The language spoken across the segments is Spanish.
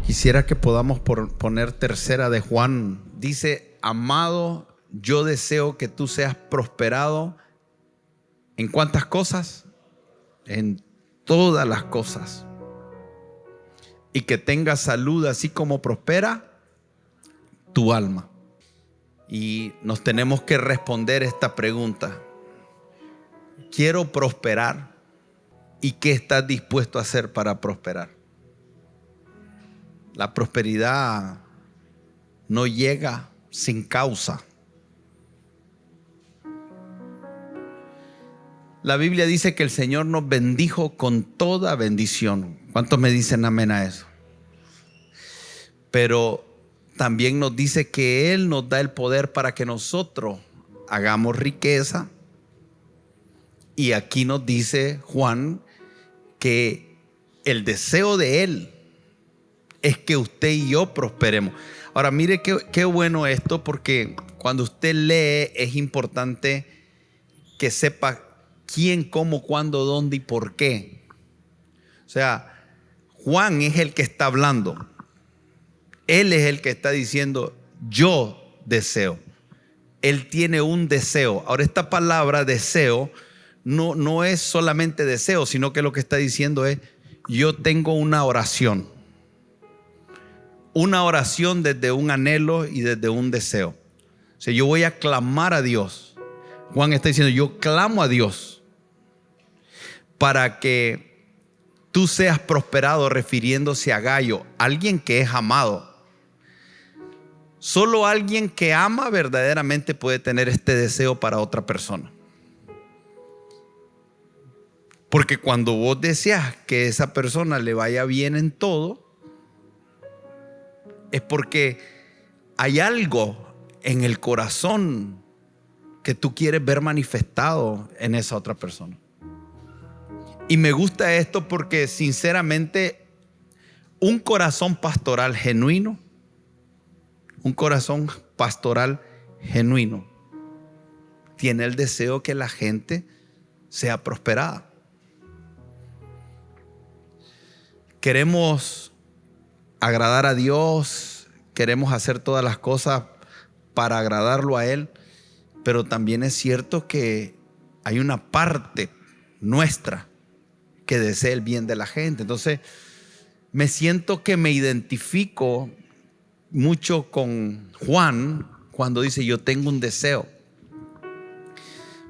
Quisiera que podamos poner tercera de Juan. Dice: amado, yo deseo que tú seas prosperado. ¿En cuántas cosas? En todas las cosas. Y que tengas salud así como prospera tu alma. Y nos tenemos que responder esta pregunta: quiero prosperar. ¿Y qué estás dispuesto a hacer para prosperar? La prosperidad no llega sin causa. La Biblia dice que el Señor nos bendijo con toda bendición. ¿Cuántos me dicen amén a eso? Pero también nos dice que Él nos da el poder para que nosotros hagamos riqueza. Y aquí nos dice Juan que el deseo de Él es que usted y yo prosperemos. Ahora mire qué bueno esto, porque cuando usted lee es importante que sepa quién, cómo, cuándo, dónde y por qué. O sea, Juan es el que está hablando. Él es el que está diciendo: yo deseo. Él tiene un deseo. Ahora, esta palabra deseo no es solamente deseo, sino que lo que está diciendo es: yo tengo una oración. Una oración desde un anhelo y desde un deseo. O sea, yo voy a clamar a Dios. Juan está diciendo: yo clamo a Dios para que tú seas prosperado, refiriéndose a Gayo, alguien que es amado. Solo alguien que ama verdaderamente puede tener este deseo para otra persona. Porque cuando vos deseas que esa persona le vaya bien en todo, es porque hay algo en el corazón que tú quieres ver manifestado en esa otra persona. Y me gusta esto porque sinceramente un corazón pastoral genuino, tiene el deseo que la gente sea prosperada. Queremos agradar a Dios, queremos hacer todas las cosas para agradarlo a Él, pero también es cierto que hay una parte nuestra que desea el bien de la gente. Entonces me siento que me identifico mucho con Juan cuando dice: yo tengo un deseo.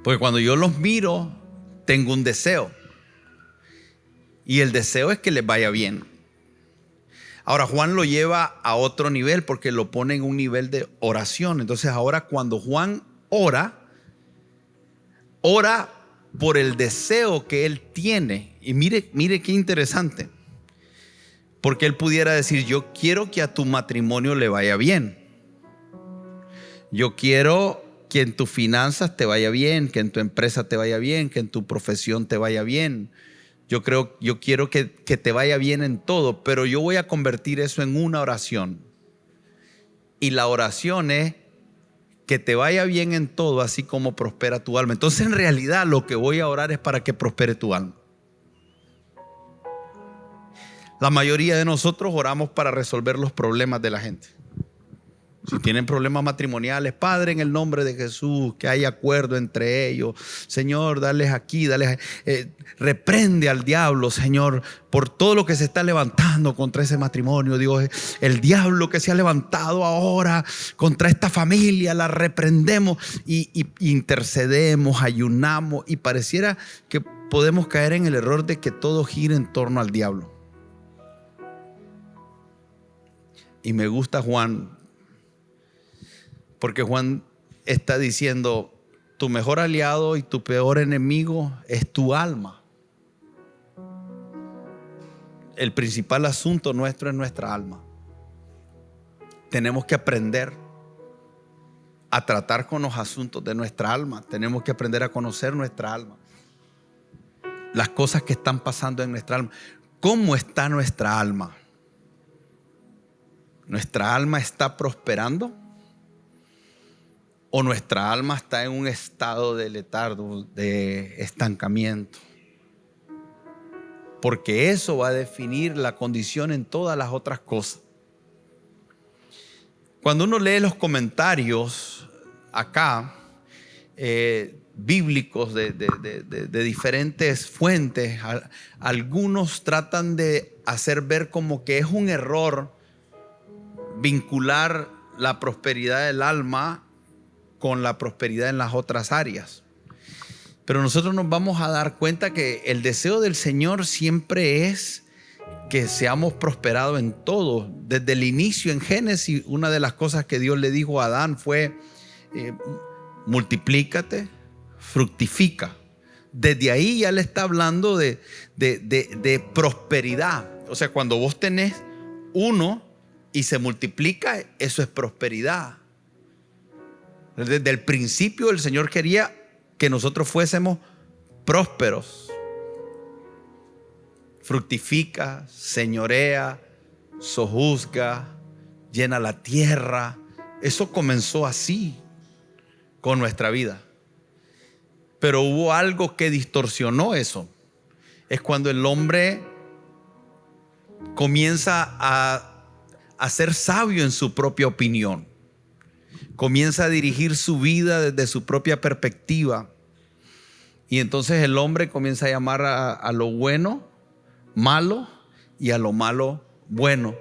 Porque cuando yo los miro, tengo un deseo. Y el deseo es que les vaya bien. Ahora Juan lo lleva a otro nivel porque lo pone en un nivel de oración. Entonces ahora cuando Juan ora por el deseo que él tiene. Y mire qué interesante. Porque él pudiera decir: yo quiero que a tu matrimonio le vaya bien. Yo quiero que en tus finanzas te vaya bien, que en tu empresa te vaya bien, que en tu profesión te vaya bien. Yo quiero que te vaya bien en todo, pero yo voy a convertir eso en una oración. Y la oración es que te vaya bien en todo, así como prospera tu alma. Entonces, en realidad, lo que voy a orar es para que prospere tu alma. La mayoría de nosotros oramos para resolver los problemas de la gente. Si tienen problemas matrimoniales, Padre, en el nombre de Jesús, que haya acuerdo entre ellos. Señor, dales aquí, reprende al diablo, Señor, por todo lo que se está levantando contra ese matrimonio. Dios, el diablo que se ha levantado ahora contra esta familia, la reprendemos y intercedemos, ayunamos, y pareciera que podemos caer en el error de que todo gira en torno al diablo. Y me gusta Juan, porque Juan está diciendo: tu mejor aliado y tu peor enemigo es tu alma. El principal asunto nuestro es nuestra alma. Tenemos que aprender a tratar con los asuntos de nuestra alma. Tenemos que aprender a conocer nuestra alma. Las cosas que están pasando en nuestra alma. ¿Cómo está nuestra alma? ¿Nuestra alma está prosperando? ¿O nuestra alma está en un estado de letargo, de estancamiento? Porque eso va a definir la condición en todas las otras cosas. Cuando uno lee los comentarios acá, bíblicos de diferentes fuentes, algunos tratan de hacer ver como que es un error vincular la prosperidad del alma con la prosperidad en las otras áreas. Pero nosotros nos vamos a dar cuenta que el deseo del Señor siempre es que seamos prosperados en todo. Desde el inicio en Génesis, una de las cosas que Dios le dijo a Adán fue: multiplícate, fructifica. Desde ahí ya le está hablando de prosperidad. O sea, cuando vos tenés uno y se multiplica, eso es prosperidad. Desde el principio el Señor quería que nosotros fuésemos prósperos. Fructifica, señorea, sojuzga, llena la tierra. Eso comenzó así con nuestra vida. Pero hubo algo que distorsionó eso. Es cuando el hombre comienza a ser sabio en su propia opinión. Comienza a dirigir su vida desde su propia perspectiva. Y entonces el hombre comienza a llamar a lo bueno malo y a lo malo bueno.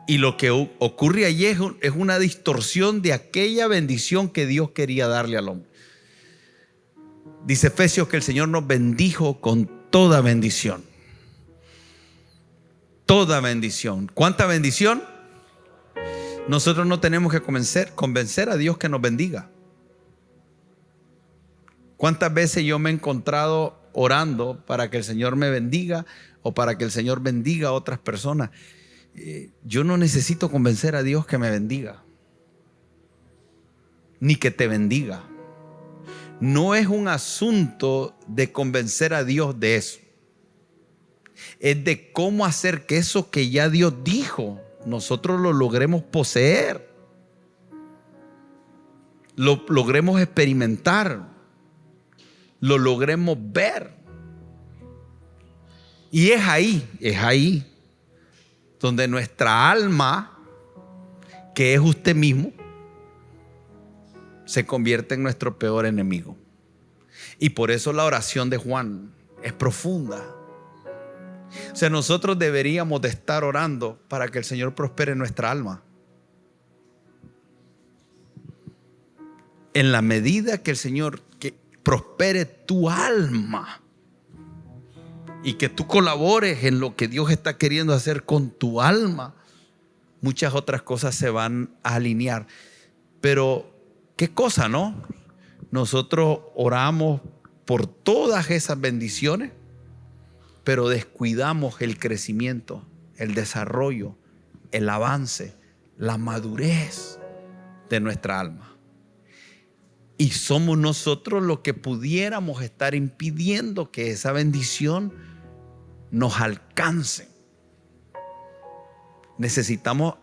Y lo que ocurre allí es una distorsión de aquella bendición que Dios quería darle al hombre. Dice Efesios que el Señor nos bendijo con toda bendición. Toda bendición. ¿Cuánta bendición? Nosotros no tenemos que convencer a Dios que nos bendiga. ¿Cuántas veces yo me he encontrado orando para que el Señor me bendiga o para que el Señor bendiga a otras personas? Yo no necesito convencer a Dios que me bendiga, ni que te bendiga. No es un asunto de convencer a Dios de eso. Es de cómo hacer que eso que ya Dios dijo, nosotros lo logremos poseer, lo logremos experimentar, lo logremos ver. Y es ahí donde nuestra alma, que es usted mismo, se convierte en nuestro peor enemigo. Y por eso la oración de Juan es profunda. O sea, nosotros deberíamos de estar orando para que el Señor prospere nuestra alma. En la medida que el Señor prospere tu alma y que tú colabores en lo que Dios está queriendo hacer con tu alma, muchas otras cosas se van a alinear. Pero qué cosa, ¿no? Nosotros oramos por todas esas bendiciones, pero descuidamos el crecimiento, el desarrollo, el avance, la madurez de nuestra alma. Y somos nosotros los que pudiéramos estar impidiendo que esa bendición nos alcance. Necesitamos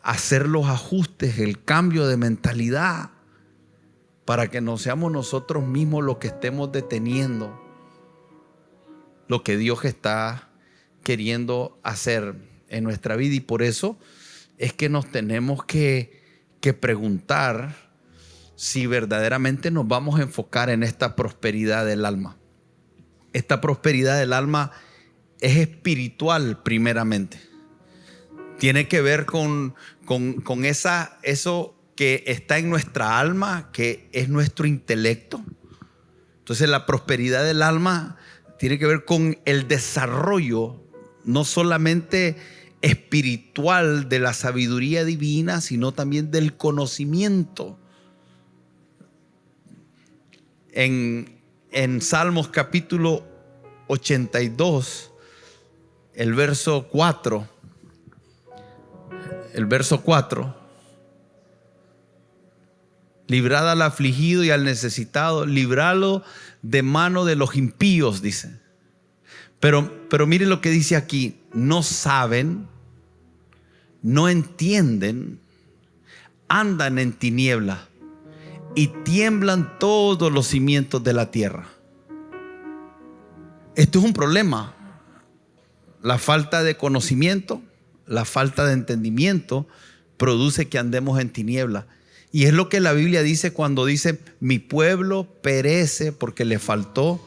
hacer los ajustes, el cambio de mentalidad, para que no seamos nosotros mismos los que estemos deteniendo lo que Dios está queriendo hacer en nuestra vida. Y por eso es que nos tenemos que preguntar si verdaderamente nos vamos a enfocar en esta prosperidad del alma. Esta prosperidad del alma es espiritual primeramente. Tiene que ver con eso que está en nuestra alma, que es nuestro intelecto. Entonces la prosperidad del alma tiene que ver con el desarrollo, no solamente espiritual de la sabiduría divina, sino también del conocimiento. En Salmos capítulo 82, el verso 4, librad al afligido y al necesitado, libralo de mano de los impíos, dice. Pero mire lo que dice aquí: no saben, no entienden, andan en tinieblas y tiemblan todos los cimientos de la tierra. Esto es un problema. La falta de conocimiento la falta de entendimiento produce que andemos en tinieblas. Y es lo que la Biblia dice cuando dice: mi pueblo perece porque le faltó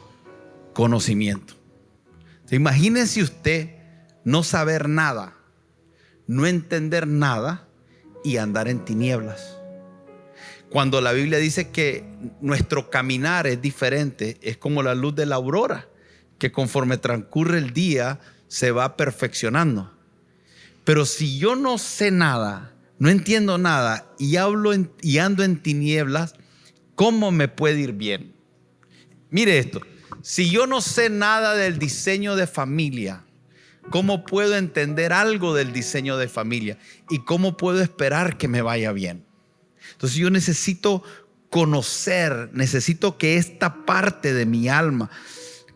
conocimiento. Imagínense usted no saber nada, no entender nada y andar en tinieblas. Cuando la Biblia dice que nuestro caminar es diferente, es como la luz de la aurora, que conforme transcurre el día se va perfeccionando. Pero si yo no sé nada, no entiendo nada y ando en tinieblas, ¿cómo me puede ir bien? Mire esto, si yo no sé nada del diseño de familia, ¿cómo puedo entender algo del diseño de familia? ¿Y cómo puedo esperar que me vaya bien? Entonces yo necesito conocer, necesito que esta parte de mi alma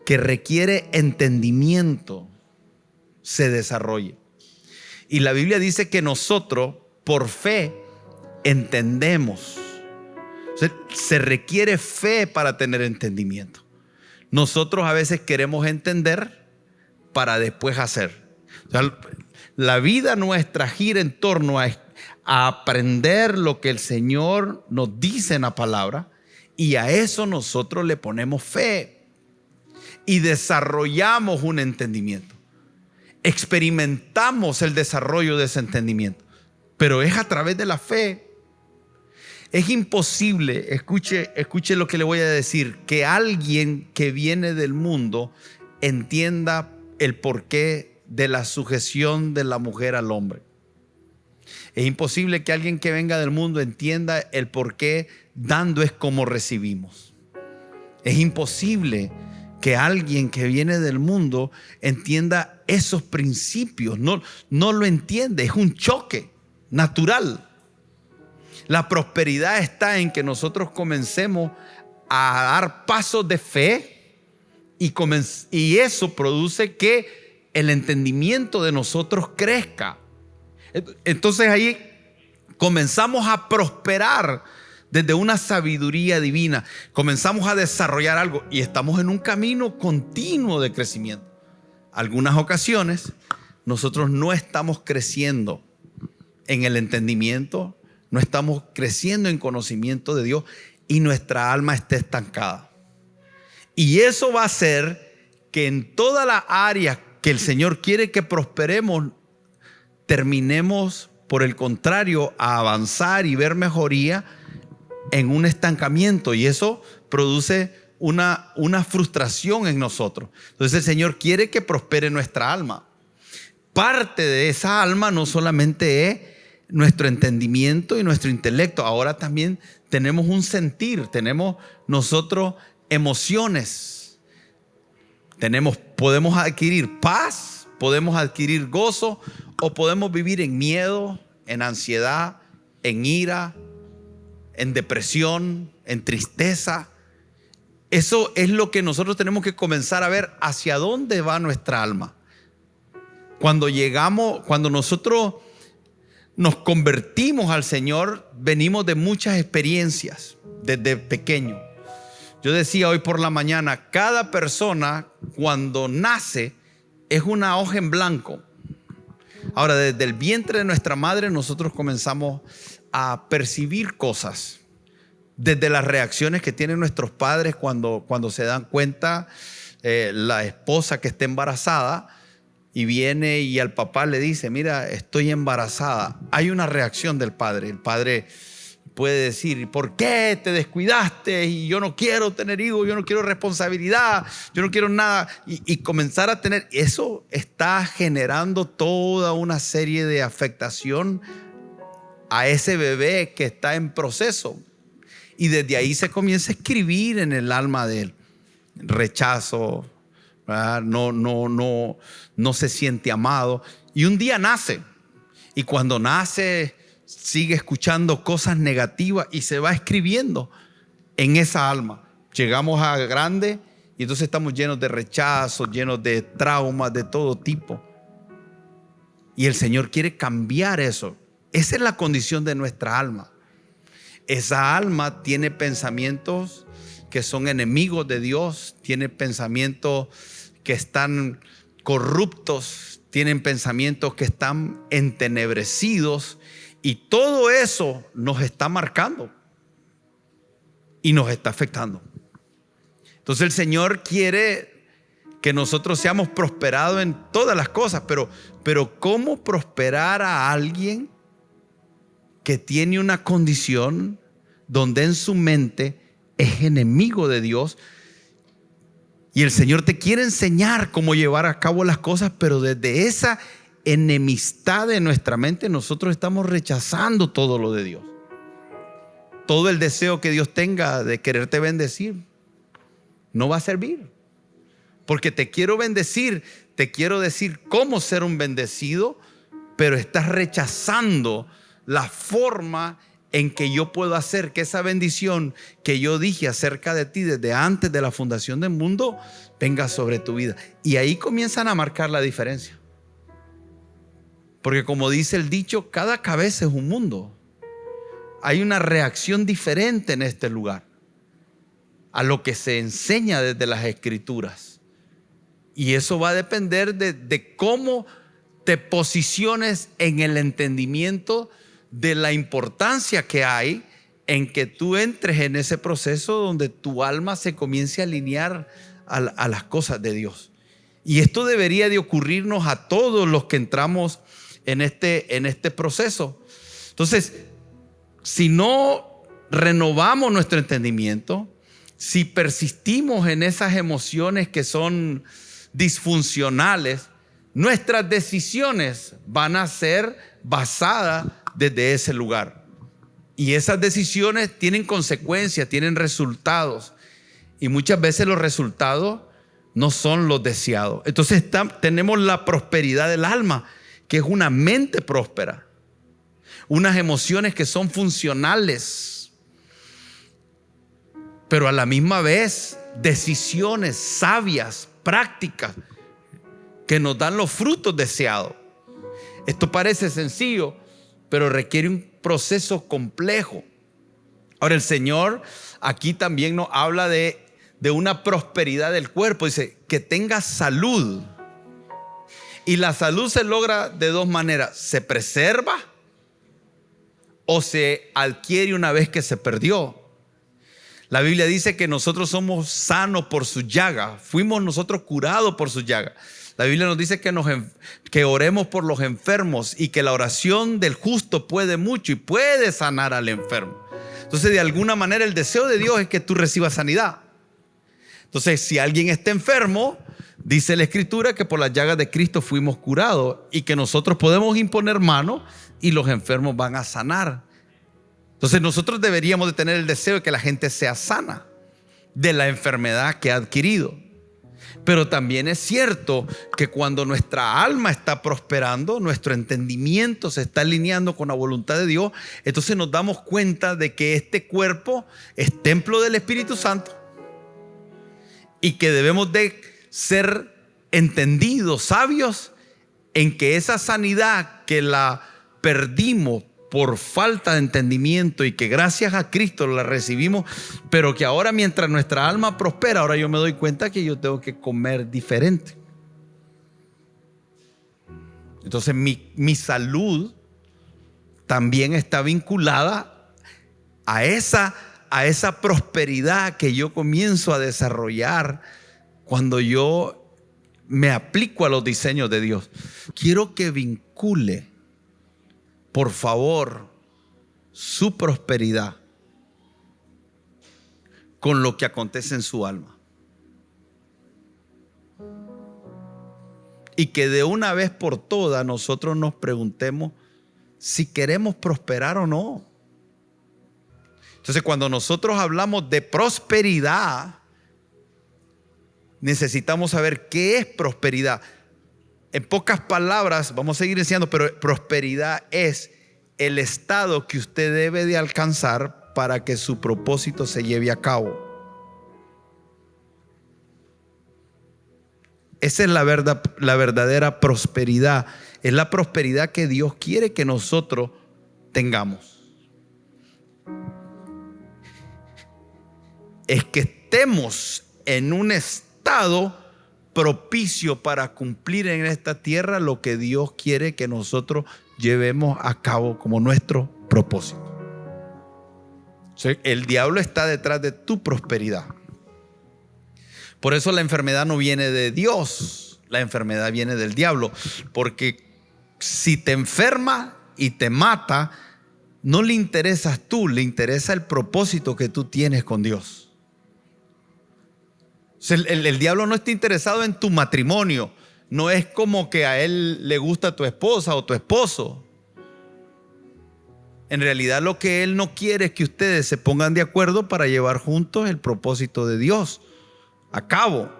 que requiere entendimiento se desarrolle. Y la Biblia dice que nosotros por fe entendemos. O sea, se requiere fe para tener entendimiento. Nosotros a veces queremos entender para después hacer. O sea, la vida nuestra gira en torno a aprender lo que el Señor nos dice en la palabra, y a eso nosotros le ponemos fe y desarrollamos un entendimiento. Experimentamos el desarrollo de ese entendimiento, pero es a través de la fe. Es imposible, escuche lo que le voy a decir, que alguien que viene del mundo entienda el porqué de la sujeción de la mujer al hombre. Es imposible que alguien que venga del mundo entienda el porqué dando es como recibimos. Es imposible que alguien que viene del mundo entienda esos principios. No lo entiende, es un choque natural. La prosperidad está en que nosotros comencemos a dar pasos de fe y eso produce que el entendimiento de nosotros crezca. Entonces ahí comenzamos a prosperar desde una sabiduría divina. Comenzamos a desarrollar algo y estamos en un camino continuo de crecimiento. Algunas ocasiones nosotros no estamos creciendo en el entendimiento, no estamos creciendo en conocimiento de Dios y nuestra alma está estancada. Y eso va a hacer que en todas las áreas que el Señor quiere que prosperemos, terminemos, por el contrario, a avanzar y ver mejoría en un estancamiento, y eso produce una frustración en nosotros. Entonces el Señor quiere que prospere nuestra alma. Parte de esa alma no solamente es nuestro entendimiento y nuestro intelecto, ahora también tenemos un sentir, tenemos nosotros emociones, podemos adquirir paz, podemos adquirir gozo, o podemos vivir en miedo, en ansiedad, en ira, en depresión, en tristeza. Eso es lo que nosotros tenemos que comenzar a ver, hacia dónde va nuestra alma. Cuando nosotros nos convertimos al Señor, venimos de muchas experiencias desde pequeño. Yo decía hoy por la mañana, cada persona cuando nace es una hoja en blanco. Ahora, desde el vientre de nuestra madre nosotros comenzamos a percibir cosas, desde las reacciones que tienen nuestros padres cuando se dan cuenta, la esposa que está embarazada y viene y al papá le dice: mira, estoy embarazada. Hay una reacción del padre. El padre puede decir: ¿por qué te descuidaste? Y yo no quiero tener hijos, yo no quiero responsabilidad, yo no quiero nada. Y comenzar a tener, eso está generando toda una serie de afectación a ese bebé que está en proceso. Y desde ahí se comienza a escribir en el alma de él rechazo, ¿verdad? No se siente amado. Y un día nace, y cuando nace sigue escuchando cosas negativas y se va escribiendo en esa alma. Llegamos a grande y entonces estamos llenos de rechazo, llenos de traumas de todo tipo. Y el Señor quiere cambiar eso. Esa es la condición de nuestra alma. Esa alma tiene pensamientos que son enemigos de Dios, tiene pensamientos que están corruptos, tienen pensamientos que están entenebrecidos, y todo eso nos está marcando y nos está afectando. Entonces el Señor quiere que nosotros seamos prosperados en todas las cosas, pero ¿cómo prosperar a alguien que tiene una condición donde en su mente es enemigo de Dios? Y el Señor te quiere enseñar cómo llevar a cabo las cosas, pero desde esa enemistad de nuestra mente nosotros estamos rechazando todo lo de Dios. Todo el deseo que Dios tenga de quererte bendecir no va a servir. Porque te quiero bendecir, te quiero decir cómo ser un bendecido, pero estás rechazando la forma en que yo puedo hacer que esa bendición que yo dije acerca de ti desde antes de la fundación del mundo venga sobre tu vida. Y ahí comienzan a marcar la diferencia. Porque como dice el dicho, cada cabeza es un mundo. Hay una reacción diferente en este lugar a lo que se enseña desde las Escrituras. Y eso va a depender de cómo te posiciones en el entendimiento de la importancia que hay en que tú entres en ese proceso donde tu alma se comience a alinear a las cosas de Dios. Y esto debería de ocurrirnos a todos los que entramos en este proceso. Entonces, si no renovamos nuestro entendimiento, si persistimos en esas emociones que son disfuncionales, nuestras decisiones van a ser basadas desde ese lugar. Y esas decisiones tienen consecuencias, tienen resultados. Y muchas veces los resultados no son los deseados. Entonces tenemos la prosperidad del alma, que es una mente próspera, unas emociones que son funcionales, pero a la misma vez decisiones sabias, prácticas, que nos dan los frutos deseados. Esto parece sencillo, pero requiere un proceso complejo. Ahora el Señor aquí también nos habla de una prosperidad del cuerpo. Dice que tenga salud. Y la salud se logra de dos maneras: se preserva o se adquiere una vez que se perdió. La Biblia dice que nosotros somos sanos por su llaga. Fuimos nosotros curados por su llaga. La Biblia nos dice que oremos por los enfermos y que la oración del justo puede mucho y puede sanar al enfermo. Entonces, de alguna manera, el deseo de Dios es que tú recibas sanidad. Entonces, si alguien está enfermo, dice la Escritura que por las llagas de Cristo fuimos curados y que nosotros podemos imponer mano y los enfermos van a sanar. Entonces, nosotros deberíamos de tener el deseo de que la gente sea sana de la enfermedad que ha adquirido. Pero también es cierto que cuando nuestra alma está prosperando, nuestro entendimiento se está alineando con la voluntad de Dios, entonces nos damos cuenta de que este cuerpo es templo del Espíritu Santo y que debemos de ser entendidos, sabios, en que esa sanidad que la perdimos por falta de entendimiento y que gracias a Cristo la recibimos, pero que ahora mientras nuestra alma prospera, ahora yo me doy cuenta que yo tengo que comer diferente. Entonces mi salud también está vinculada a esa prosperidad que yo comienzo a desarrollar cuando yo me aplico a los diseños de Dios. Quiero que vincule, por favor, su prosperidad con lo que acontece en su alma. Y que de una vez por todas nosotros nos preguntemos si queremos prosperar o no. Entonces, cuando nosotros hablamos de prosperidad, necesitamos saber qué es prosperidad. En pocas palabras, vamos a seguir enseñando, pero prosperidad es el estado que usted debe de alcanzar para que su propósito se lleve a cabo. Esa es la verdadera prosperidad. Es la prosperidad que Dios quiere que nosotros tengamos. Es que estemos en un estado propicio para cumplir en esta tierra lo que Dios quiere que nosotros llevemos a cabo como nuestro propósito. O sea, el diablo está detrás de tu prosperidad. Por eso la enfermedad no viene de Dios, la enfermedad viene del diablo. Porque si te enferma y te mata, no le interesas tú, le interesa el propósito que tú tienes con Dios. O sea, el diablo no está interesado en tu matrimonio. No es como que a él le gusta tu esposa o tu esposo. En realidad lo que él no quiere es que ustedes se pongan de acuerdo para llevar juntos el propósito de Dios a cabo.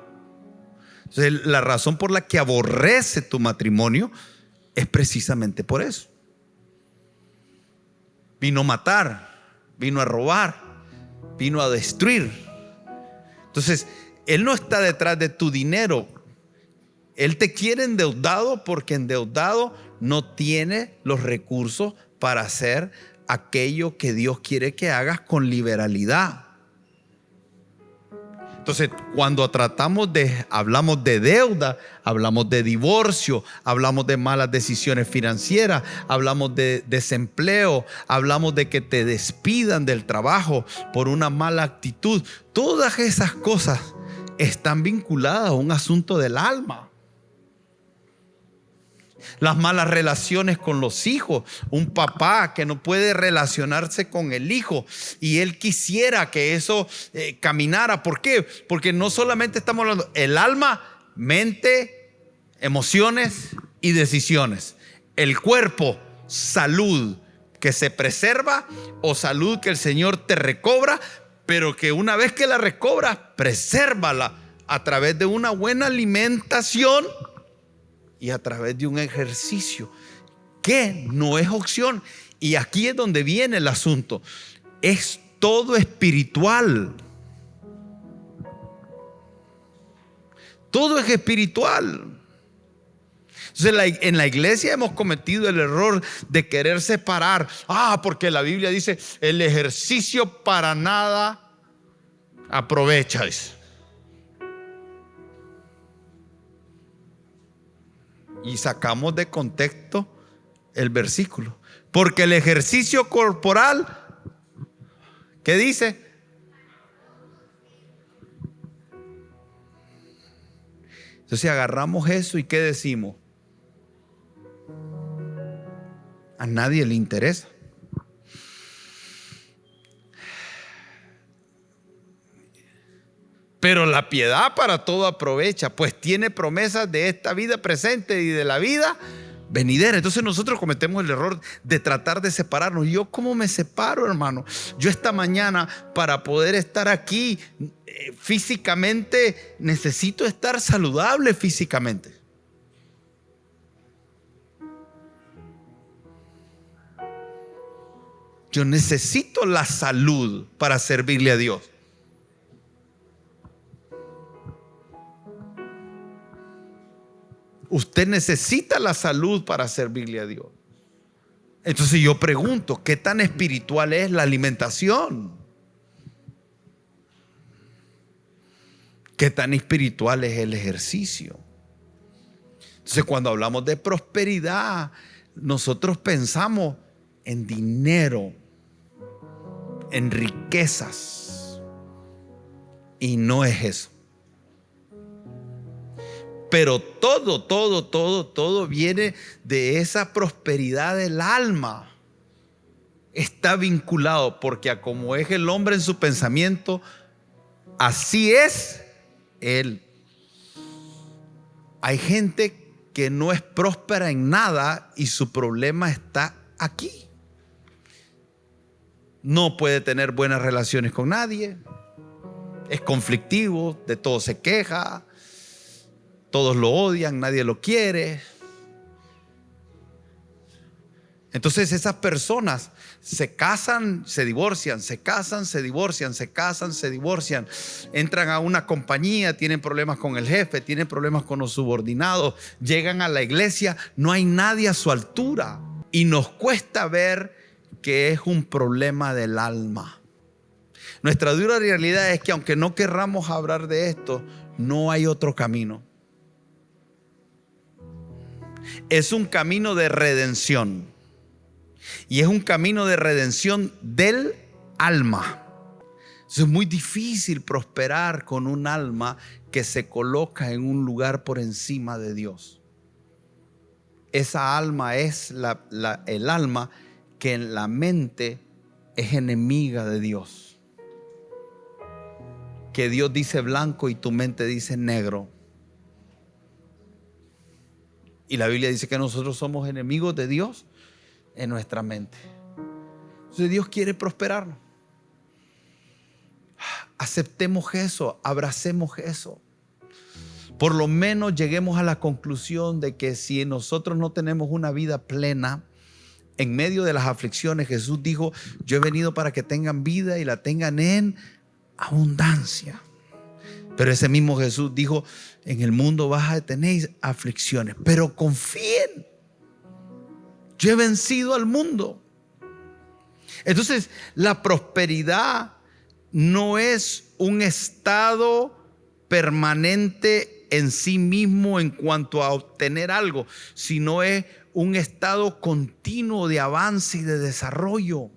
Entonces, la razón por la que aborrece tu matrimonio es precisamente por eso. Vino a matar, vino a robar, vino a destruir. Entonces, él no está detrás de tu dinero. Él te quiere endeudado porque endeudado no tiene los recursos para hacer aquello que Dios quiere que hagas con liberalidad. Entonces, cuando hablamos de deuda, hablamos de divorcio, hablamos de malas decisiones financieras, hablamos de desempleo, hablamos de que te despidan del trabajo por una mala actitud. Todas esas cosas están vinculadas a un asunto del alma. Las malas relaciones con los hijos, un papá que no puede relacionarse con el hijo y él quisiera que eso caminara. ¿Por qué? Porque no solamente estamos hablando el alma, mente, emociones y decisiones. El cuerpo, salud que se preserva o salud que el Señor te recobra, pero que una vez que la recobras, presérvala a través de una buena alimentación y a través de un ejercicio que no es opción. Y aquí es donde viene el asunto. Es todo espiritual. Todo es espiritual. Entonces, en la iglesia hemos cometido el error de querer separar. Porque la Biblia dice: el ejercicio para nada aprovecha, dice. Y sacamos de contexto el versículo. Porque el ejercicio corporal, ¿qué dice? Entonces agarramos eso y ¿qué decimos? A nadie le interesa. Pero la piedad para todo aprovecha, pues tiene promesas de esta vida presente y de la vida venidera. Entonces nosotros cometemos el error de tratar de separarnos. ¿Yo cómo me separo, hermano? Yo esta mañana, para poder estar aquí físicamente, necesito estar saludable físicamente. Yo necesito la salud para servirle a Dios. Usted necesita la salud para servirle a Dios. Entonces yo pregunto, ¿qué tan espiritual es la alimentación? ¿Qué tan espiritual es el ejercicio? Entonces cuando hablamos de prosperidad, nosotros pensamos en dinero, en riquezas, y no es eso. Pero todo viene de esa prosperidad del alma. Está vinculado, porque a como es el hombre en su pensamiento, así es él. Hay gente que no es próspera en nada y su problema está aquí. No puede tener buenas relaciones con nadie. Es conflictivo, de todo se queja. Todos lo odian, nadie lo quiere. Entonces esas personas se casan, se divorcian, se casan, se divorcian, se casan, se divorcian. Entran a una compañía, tienen problemas con el jefe, tienen problemas con los subordinados. Llegan a la iglesia, no hay nadie a su altura. Y nos cuesta ver que es un problema del alma. Nuestra dura realidad es que aunque no querramos hablar de esto, no hay otro camino. Es un camino de redención. Y es un camino de redención del alma. Es muy difícil prosperar con un alma que se coloca en un lugar por encima de Dios. Esa alma es el alma que en la mente es enemiga de Dios. Que Dios dice blanco y tu mente dice negro. Y la Biblia dice que nosotros somos enemigos de Dios en nuestra mente. Entonces Dios quiere prosperarnos. Aceptemos eso, abracemos eso. Por lo menos lleguemos a la conclusión de que si nosotros no tenemos una vida plena, en medio de las aflicciones, Jesús dijo: yo he venido para que tengan vida y la tengan en abundancia. Pero ese mismo Jesús dijo: en el mundo vas a tener aflicciones, pero confíen, yo he vencido al mundo. Entonces, la prosperidad no es un estado permanente en sí mismo en cuanto a obtener algo, sino es un estado continuo de avance y de desarrollo.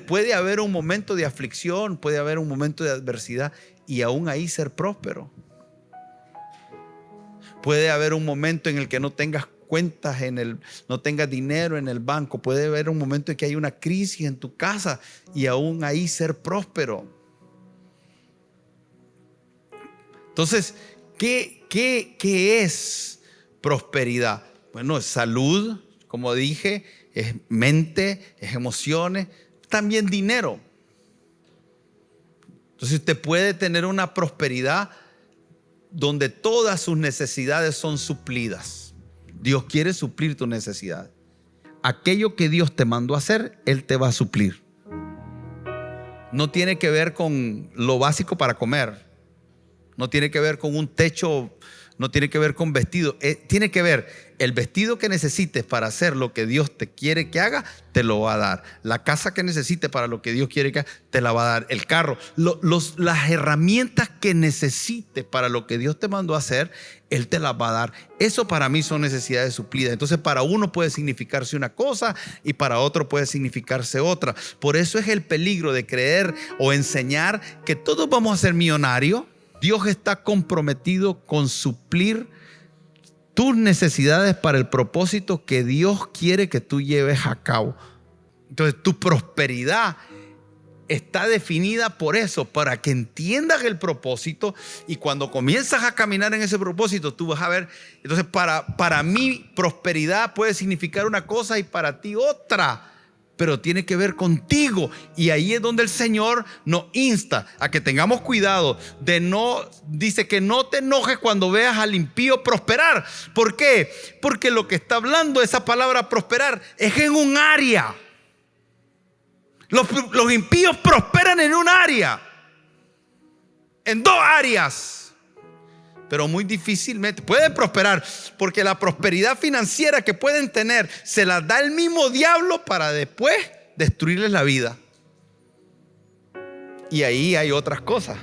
Puede haber un momento de aflicción, puede haber un momento de adversidad y aún ahí ser próspero. Puede haber un momento en el que no tengas cuentas no tengas dinero en el banco. Puede haber un momento en que hay una crisis en tu casa y aún ahí ser próspero. Entonces, ¿qué es prosperidad? Bueno, es salud, como dije, es mente, es emociones, también dinero. Entonces usted puede tener una prosperidad donde todas sus necesidades son suplidas. Dios quiere suplir tu necesidad. Aquello que Dios te mandó a hacer, Él te va a suplir. No tiene que ver con lo básico para comer. No tiene que ver con un techo. No tiene que ver con vestido. Tiene que ver el vestido que necesites para hacer lo que Dios te quiere que haga, te lo va a dar. La casa que necesites para lo que Dios quiere que haga, te la va a dar. El carro, las herramientas que necesites para lo que Dios te mandó a hacer, Él te las va a dar. Eso para mí son necesidades suplidas. Entonces para uno puede significarse una cosa y para otro puede significarse otra. Por eso es el peligro de creer o enseñar que todos vamos a ser millonarios. Dios está comprometido con suplir tus necesidades para el propósito que Dios quiere que tú lleves a cabo. Entonces tu prosperidad está definida por eso, para que entiendas el propósito, y cuando comienzas a caminar en ese propósito, tú vas a ver. Entonces para mí prosperidad puede significar una cosa y para ti otra, pero tiene que ver contigo. Y ahí es donde el Señor nos insta a que tengamos cuidado de dice que no te enojes cuando veas al impío prosperar. ¿Por qué? Porque lo que está hablando esa palabra prosperar es en un área. Los impíos prosperan en un área, en dos áreas, pero muy difícilmente pueden prosperar, porque la prosperidad financiera que pueden tener se las da el mismo diablo para después destruirles la vida. Y ahí hay otras cosas.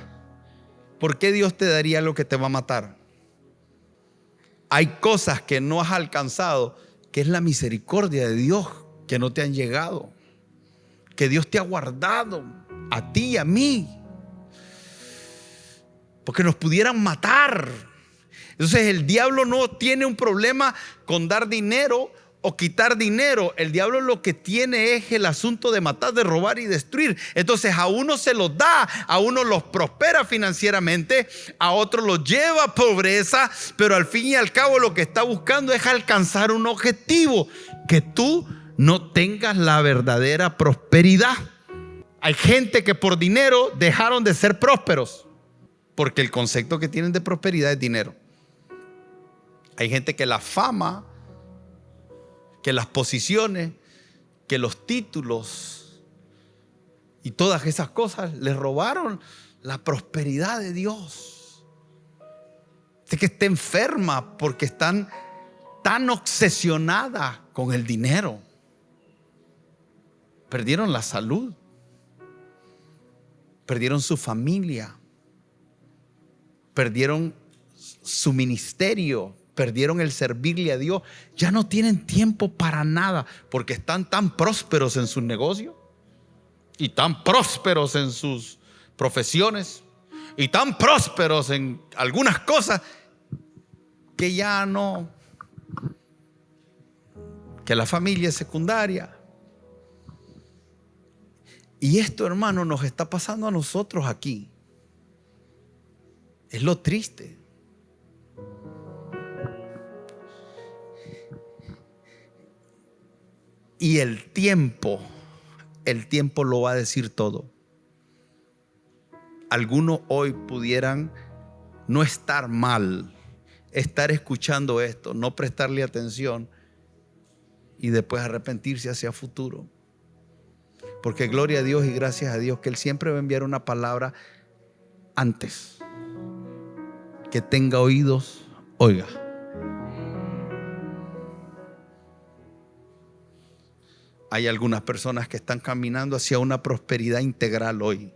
¿Por qué Dios te daría lo que te va a matar? Hay cosas que no has alcanzado, que es la misericordia de Dios, que no te han llegado, que Dios te ha guardado a ti y a mí, porque nos pudieran matar. Entonces el diablo no tiene un problema con dar dinero o quitar dinero. El diablo lo que tiene es el asunto de matar, de robar y destruir. Entonces a uno se los da, a uno los prospera financieramente, a otro los lleva a pobreza, pero al fin y al cabo lo que está buscando es alcanzar un objetivo: que tú no tengas la verdadera prosperidad. Hay gente que por dinero dejaron de ser prósperos, porque el concepto que tienen de prosperidad es dinero. Hay gente que la fama, que las posiciones, que los títulos y todas esas cosas les robaron la prosperidad de Dios. Sé que está enferma porque están tan obsesionadas con el dinero. Perdieron la salud, perdieron su familia, perdieron su ministerio, perdieron el servirle a Dios, ya no tienen tiempo para nada, porque están tan prósperos en sus negocios y tan prósperos en sus profesiones y tan prósperos en algunas cosas que ya no, que la familia es secundaria. Y esto, hermano, nos está pasando a nosotros aquí. Es lo triste. Y el tiempo lo va a decir todo. Algunos hoy pudieran no estar mal, estar escuchando esto, no prestarle atención y después arrepentirse hacia futuro. Porque gloria a Dios y gracias a Dios que Él siempre va a enviar una palabra antes. Que tenga oídos, oiga. Hay algunas personas que están caminando hacia una prosperidad integral hoy.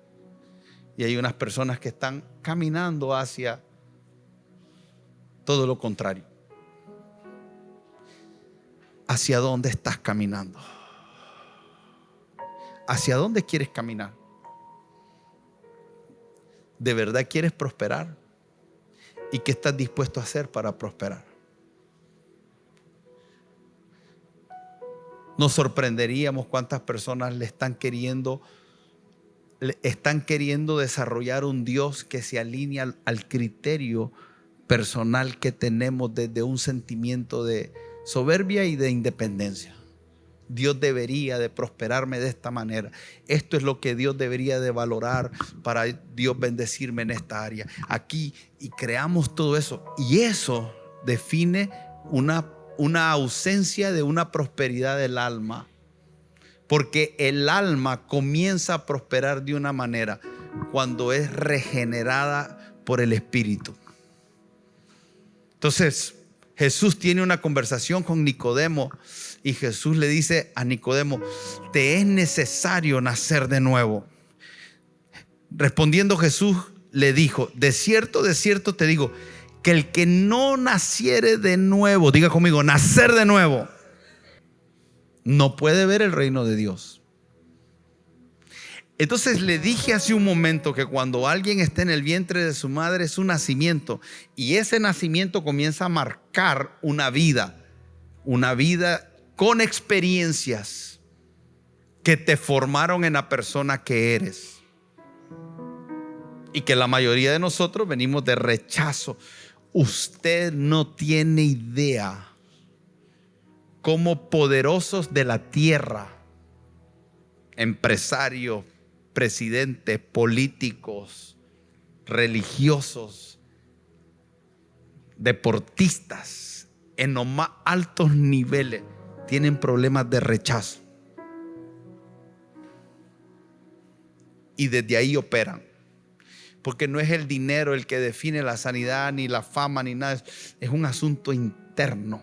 Y hay unas personas que están caminando hacia todo lo contrario. ¿Hacia dónde estás caminando? ¿Hacia dónde quieres caminar? ¿De verdad quieres prosperar? ¿Y qué estás dispuesto a hacer para prosperar? Nos sorprenderíamos cuántas personas están queriendo desarrollar un Dios que se alinea al criterio personal que tenemos desde un sentimiento de soberbia y de independencia. Dios debería de prosperarme de esta manera. Esto es lo que Dios debería de valorar para Dios bendecirme en esta área. Aquí, y creamos todo eso. Y eso define una ausencia de una prosperidad del alma. Porque el alma comienza a prosperar de una manera cuando es regenerada por el Espíritu. Entonces, Jesús tiene una conversación con Nicodemo y Jesús le dice a Nicodemo: te es necesario nacer de nuevo. Respondiendo Jesús le dijo: de cierto te digo, que el que no naciere de nuevo, diga conmigo, nacer de nuevo, no puede ver el reino de Dios. Entonces le dije hace un momento que cuando alguien está en el vientre de su madre es un nacimiento, y ese nacimiento comienza a marcar una vida con experiencias que te formaron en la persona que eres, y que la mayoría de nosotros venimos de rechazo. Usted no tiene idea cómo poderosos de la tierra, empresarios, presidentes, políticos, religiosos, deportistas, en los más altos niveles, tienen problemas de rechazo. Y desde ahí operan. Porque no es el dinero el que define la sanidad, ni la fama, ni nada. Es un asunto interno.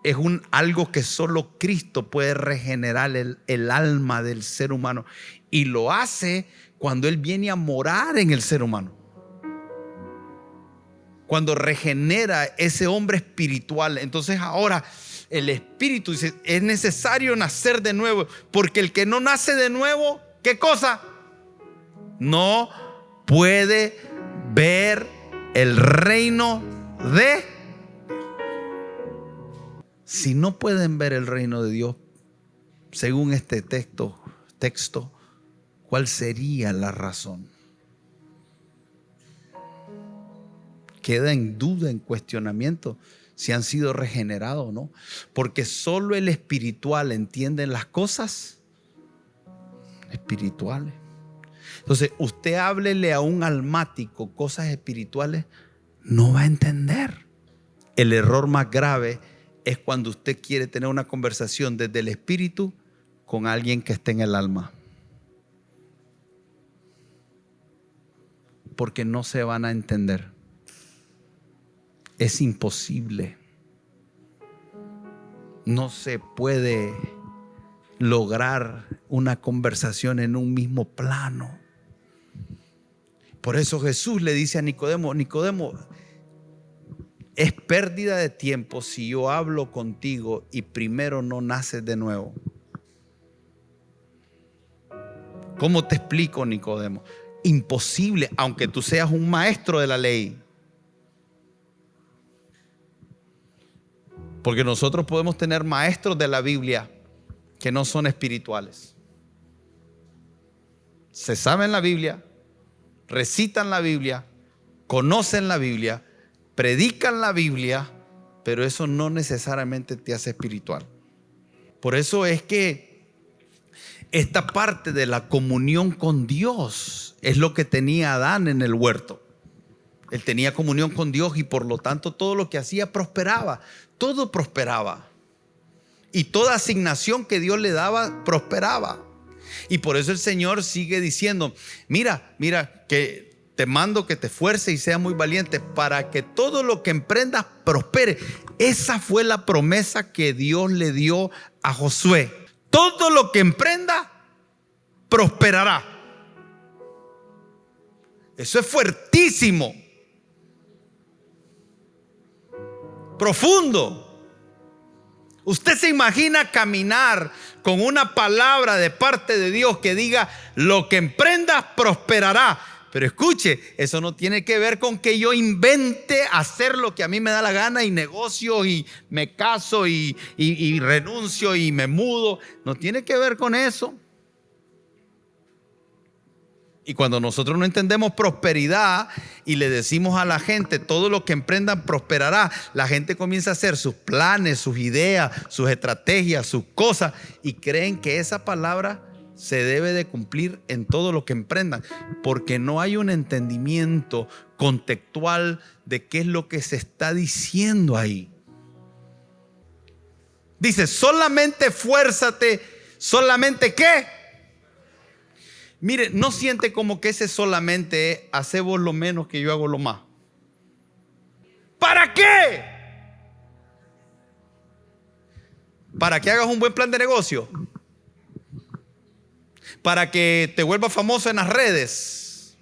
Es algo que solo Cristo puede regenerar el alma del ser humano. Y lo hace cuando Él viene a morar en el ser humano. Cuando regenera ese hombre espiritual. Entonces ahora el Espíritu dice: es necesario nacer de nuevo. Porque el que no nace de nuevo, ¿qué cosa? No puede ver el reino de Dios. Si no pueden ver el reino de Dios, según este texto, ¿cuál sería la razón? Queda en duda, en cuestionamiento, si han sido regenerados o no. Porque solo el espiritual entiende las cosas espirituales. Entonces, usted háblele a un almático cosas espirituales, no va a entender. El error más grave es cuando usted quiere tener una conversación desde el espíritu con alguien que esté en el alma. Porque no se van a entender. Es imposible. No se puede lograr una conversación en un mismo plano. Por eso Jesús le dice a Nicodemo: Nicodemo, es pérdida de tiempo si yo hablo contigo y primero no naces de nuevo. ¿Cómo te explico, Nicodemo? Imposible, aunque tú seas un maestro de la ley. Porque nosotros podemos tener maestros de la Biblia que no son espirituales. Se saben la Biblia, recitan la Biblia, conocen la Biblia, predican la Biblia, pero eso no necesariamente te hace espiritual. Por eso es que esta parte de la comunión con Dios es lo que tenía Adán en el huerto. Él tenía comunión con Dios y por lo tanto todo lo que hacía prosperaba. Todo prosperaba. Y toda asignación que Dios le daba prosperaba. Y por eso el Señor sigue diciendo, mira, que te mando que te esfuerces y seas muy valiente para que todo lo que emprendas prospere. Esa fue la promesa que Dios le dio a Josué. Todo lo que emprenda prosperará. Eso es fuertísimo. Profundo. Usted se imagina caminar con una palabra de parte de Dios que diga: lo que emprendas prosperará. Pero escuche, eso no tiene que ver con que yo invente hacer lo que a mí me da la gana y negocio y me caso y renuncio y me mudo. No tiene que ver con eso. Y cuando nosotros no entendemos prosperidad y le decimos a la gente todo lo que emprendan prosperará, la gente comienza a hacer sus planes, sus ideas, sus estrategias, sus cosas y creen que esa palabra se debe de cumplir en todo lo que emprendan, porque no hay un entendimiento contextual de qué es lo que se está diciendo ahí. Dice, solamente esfuérzate, solamente ¿qué? Mire, no siente como que ese solamente es hacer vos lo menos que yo hago lo más. ¿Para qué? ¿Para que hagas un buen plan de negocio? ¿Para que te vuelvas famoso en las redes?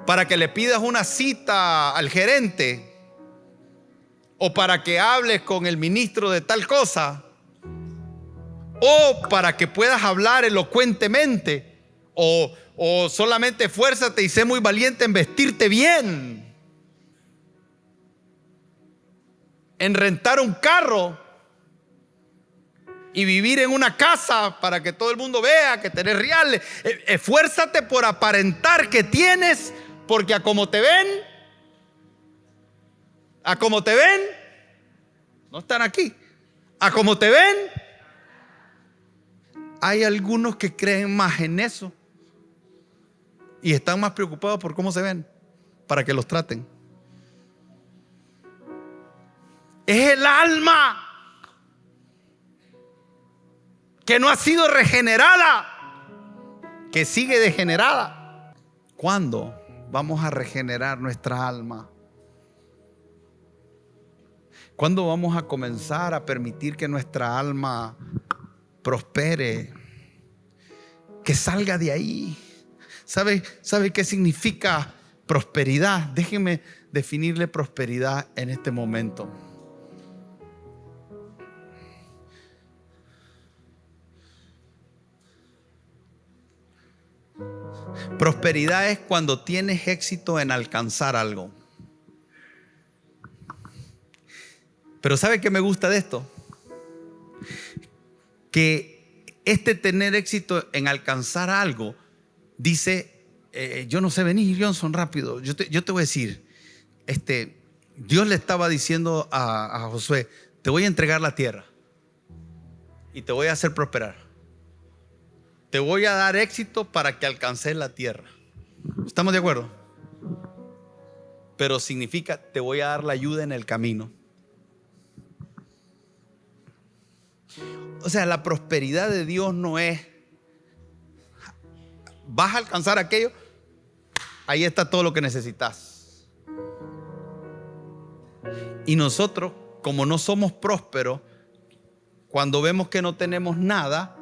¿Para que le pidas una cita al gerente? ¿O para que hables con el ministro de tal cosa? ¿O para que puedas hablar elocuentemente? ¿O solamente esfuérzate y sé muy valiente en vestirte bien? ¿En rentar un carro? ¿Y vivir en una casa para que todo el mundo vea que tenés reales? Esfuérzate por aparentar que tienes, porque a como te ven, no están aquí, a como te ven, hay algunos que creen más en eso y están más preocupados por cómo se ven, para que los traten. Es el alma que no ha sido regenerada, que sigue degenerada. ¿Cuándo vamos a regenerar nuestra alma? ¿Cuándo vamos a comenzar a permitir que nuestra alma prospere? Que salga de ahí. ¿Sabe qué significa prosperidad? Déjeme definirle prosperidad en este momento. Prosperidad es cuando tienes éxito en alcanzar algo. Pero ¿sabe qué me gusta de esto? Que tener éxito en alcanzar algo, dice, yo no sé venir, Johnson, rápido. Yo te voy a decir, Dios le estaba diciendo a Josué, te voy a entregar la tierra y te voy a hacer prosperar. Te voy a dar éxito para que alcances la tierra. ¿Estamos de acuerdo? Pero significa, te voy a dar la ayuda en el camino. O sea, la prosperidad de Dios no es, vas a alcanzar aquello, ahí está todo lo que necesitas. Y nosotros, como no somos prósperos, cuando vemos que no tenemos nada,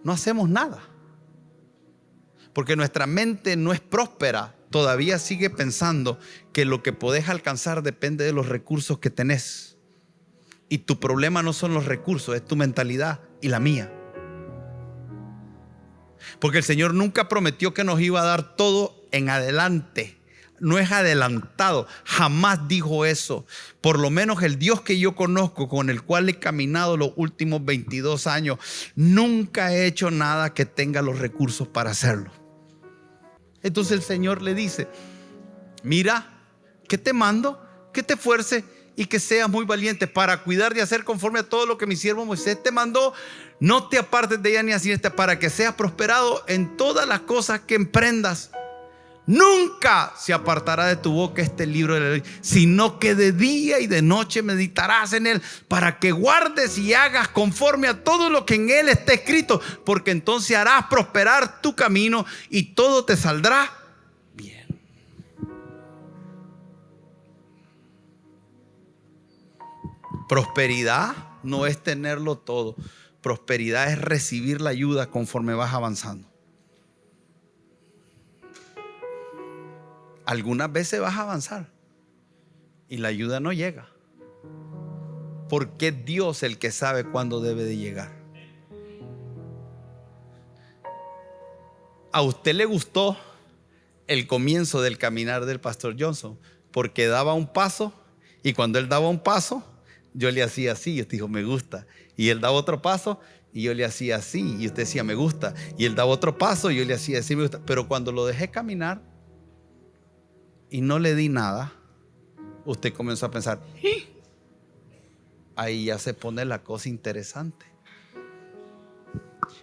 no hacemos nada. Porque nuestra mente no es próspera. todavía sigue pensando que lo que podés alcanzar depende de los recursos que tenés. Y tu problema no son los recursos, es tu mentalidad y la mía. Porque el Señor nunca prometió que nos iba a dar todo en adelante. No es adelantado, jamás dijo eso. Por lo menos el Dios que yo conozco, con el cual he caminado los últimos 22 años, nunca he hecho nada que tenga los recursos para hacerlo. Entonces el Señor le dice: mira, que te mando, que te esfuerces y que seas muy valiente para cuidar de hacer conforme a todo lo que mi siervo Moisés te mandó. No te apartes de ella ni así para que seas prosperado en todas las cosas que emprendas. Nunca se apartará de tu boca este libro de la ley, sino que de día y de noche meditarás en él, para que guardes y hagas conforme a todo lo que en él está escrito, porque entonces harás prosperar tu camino y todo te saldrá bien. Prosperidad no es tenerlo todo. Prosperidad es recibir la ayuda conforme vas avanzando. Algunas veces vas a avanzar y la ayuda no llega, porque es Dios el que sabe cuándo debe de llegar. A usted le gustó el comienzo del caminar del pastor Johnson, porque daba un paso, y cuando él daba un paso, yo le hacía así y usted dijo: me gusta. Y él daba otro paso y yo le hacía así y usted decía: me gusta. Y él daba otro paso y yo le hacía así, me gusta. Pero cuando lo dejé caminar y no le di nada, usted comenzó a pensar: ahí ya se pone la cosa interesante.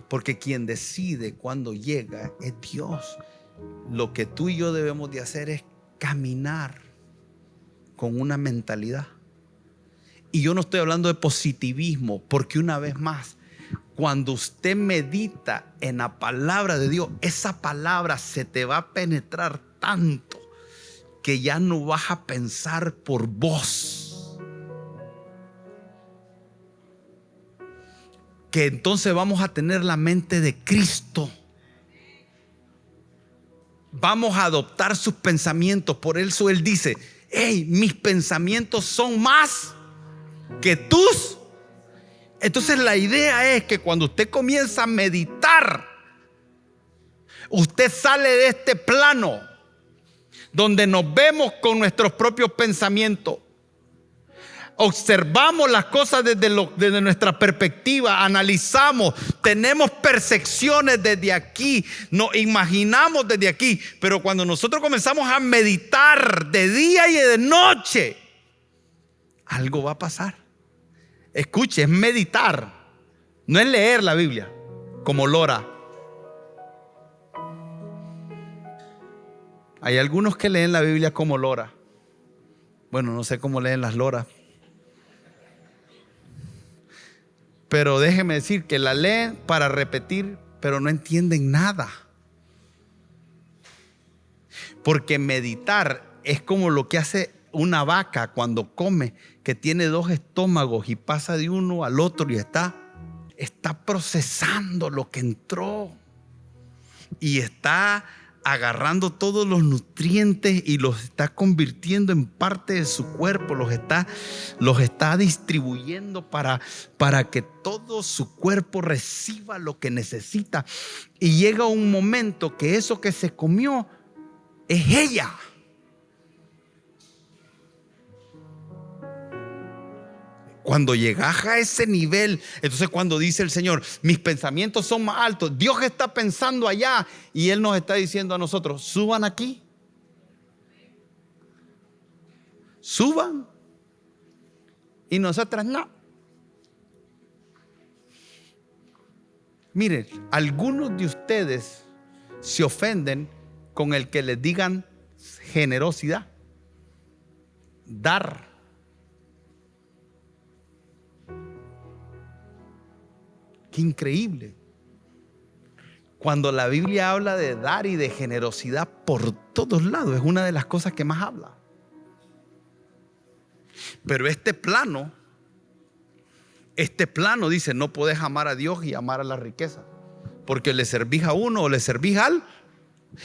Porque quien decide cuándo llega es Dios. Lo que tú y yo debemos de hacer es caminar con una mentalidad. Y yo no estoy hablando de positivismo, porque una vez más, cuando usted medita en la palabra de Dios, esa palabra se te va a penetrar tanto que ya no vas a pensar por vos. Que entonces vamos a tener la mente de Cristo. Vamos a adoptar sus pensamientos. Por eso Él dice: hey, mis pensamientos son más que tus. Entonces la idea es que cuando usted comienza a meditar, usted sale de este plano donde nos vemos con nuestros propios pensamientos, observamos las cosas desde nuestra perspectiva, analizamos, tenemos percepciones desde aquí, nos imaginamos desde aquí. Pero cuando nosotros comenzamos a meditar de día y de noche, algo va a pasar. Escuche, es meditar, no es leer la Biblia como lora. Hay algunos que leen la Biblia como lora. Bueno, no sé cómo leen las loras, pero déjeme decir que la leen para repetir, pero no entienden nada. Porque meditar es como lo que hace una vaca cuando come, que tiene dos estómagos y pasa de uno al otro y está procesando lo que entró y está agarrando todos los nutrientes y los está convirtiendo en parte de su cuerpo, los está distribuyendo para que todo su cuerpo reciba lo que necesita. Y llega un momento que eso que se comió es ella. Cuando llegas a ese nivel, entonces cuando dice el Señor: mis pensamientos son más altos, Dios está pensando allá y Él nos está diciendo a nosotros: suban aquí, suban. Y nosotras no. Miren, algunos de ustedes se ofenden con el que les digan generosidad, dar. Qué increíble. Cuando la Biblia habla de dar y de generosidad por todos lados, es una de las cosas que más habla. Pero este plano dice: no podés amar a Dios y amar a la riqueza, porque le servís a uno o le servís al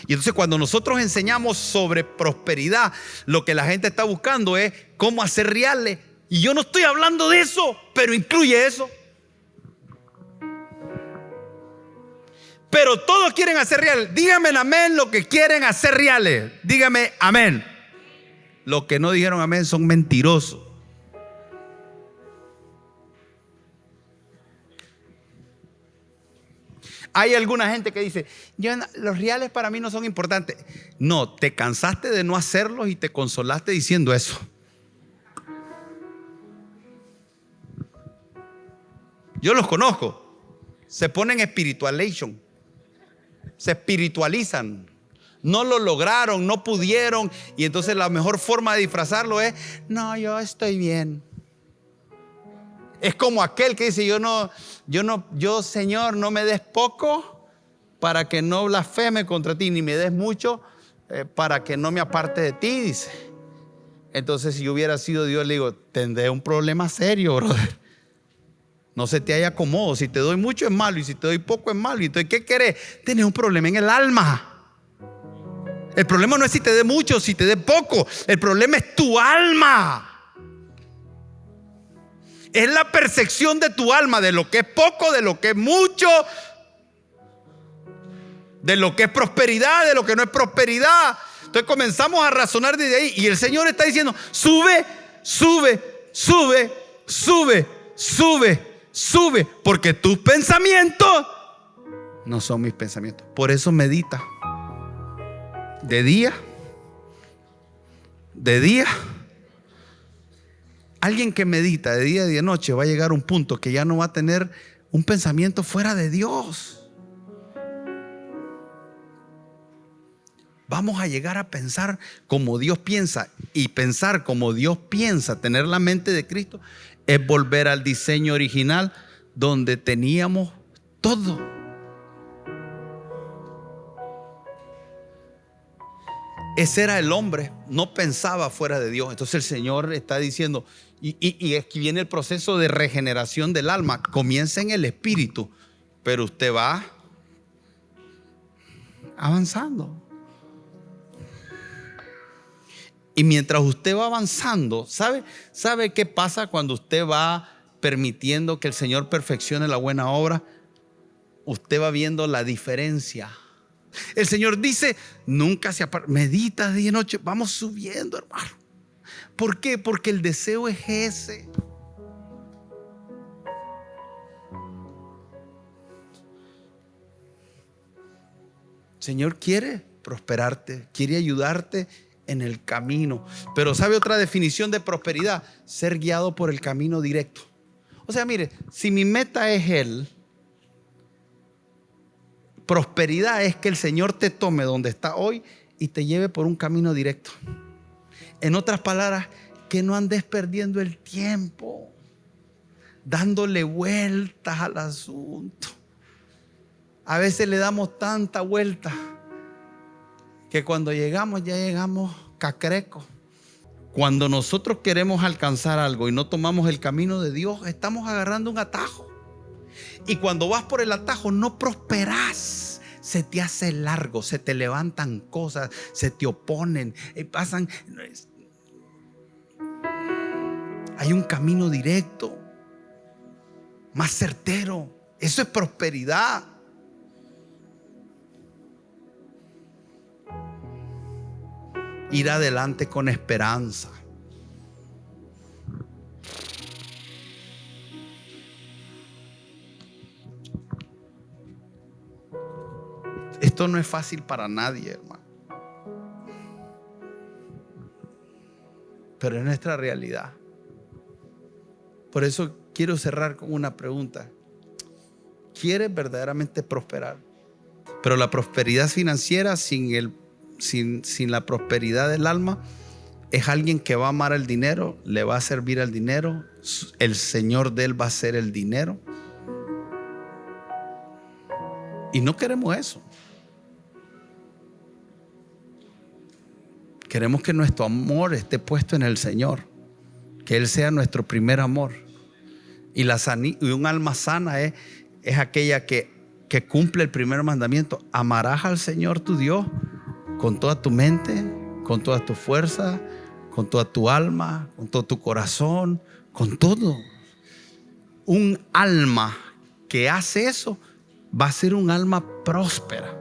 Y entonces cuando nosotros enseñamos sobre prosperidad, lo que la gente está buscando es cómo hacer reales. Y yo no estoy hablando de eso, pero incluye eso. Pero todos quieren hacer reales. Díganme amén lo que quieren hacer reales. Dígame amén. Los que no dijeron amén son mentirosos. Hay alguna gente que dice, los reales para mí no son importantes. No, te cansaste de no hacerlos y te consolaste diciendo eso. Yo los conozco. Se ponen spiritualization. Se espiritualizan. No lo lograron, no pudieron. Y entonces la mejor forma de disfrazarlo es, no, yo estoy bien. Es como aquel que dice, yo Señor, no me des poco para que no blasfeme contra ti, ni me des mucho para que no me aparte de ti, dice. Entonces, si yo hubiera sido Dios, le digo, tendré un problema serio, brother. No se te haya acomodo. Si te doy mucho es malo y si te doy poco es malo. Entonces, ¿qué querés? Tenés un problema en el alma. El problema no es si te dé mucho, si te dé poco. El problema es tu alma. Es la percepción de tu alma de lo que es poco, de lo que es mucho, de lo que es prosperidad, de lo que no es prosperidad. Entonces comenzamos a razonar desde ahí y el Señor está diciendo, sube, sube, sube, sube, sube, sube, porque tus pensamientos no son mis pensamientos. Por eso medita de día, de día. Alguien que medita de día y de noche va a llegar a un punto que ya no va a tener un pensamiento fuera de Dios. Vamos a llegar a pensar como Dios piensa. Y pensar como Dios piensa, tener la mente de Cristo, es volver al diseño original donde teníamos todo. Ese era el hombre, no pensaba fuera de Dios. Entonces el Señor está diciendo, y aquí viene el proceso de regeneración del alma. Comienza en el espíritu, pero usted va avanzando. Y mientras usted va avanzando, ¿sabe qué pasa cuando usted va permitiendo que el Señor perfeccione la buena obra? Usted va viendo la diferencia. El Señor dice, nunca se aparta, medita día y noche. Vamos subiendo, hermano. ¿Por qué? Porque el deseo es ese. El Señor quiere prosperarte, quiere ayudarte en el camino. Pero ¿sabe otra definición de prosperidad? Ser guiado por el camino directo. O sea, mire, si mi meta es Él, prosperidad es que el Señor te tome donde está hoy y te lleve por un camino directo. En otras palabras, que no andes perdiendo el tiempo dándole vueltas al asunto. A veces le damos tanta vuelta que cuando llegamos, ya llegamos cacreco. Cuando nosotros queremos alcanzar algo y no tomamos el camino de Dios, estamos agarrando un atajo. Y cuando vas por el atajo no prosperás. Se te hace largo, se te levantan cosas, se te oponen, pasan. Hay un camino directo, más certero. Eso es prosperidad. Ir adelante con esperanza. Esto no es fácil para nadie, hermano. Pero es nuestra realidad. Por eso quiero cerrar con una pregunta. ¿Quieres verdaderamente prosperar? Pero la prosperidad financiera sin la prosperidad del alma es alguien que va a amar el dinero, le va a servir al dinero, el Señor de él va a ser el dinero. Y no queremos eso. Queremos que nuestro amor esté puesto en el Señor, que Él sea nuestro primer amor. Y un alma sana es aquella que que cumple el primer mandamiento: amarás al Señor tu Dios con toda tu mente, con toda tu fuerza, con toda tu alma, con todo tu corazón, con todo. Un alma que hace eso va a ser un alma próspera.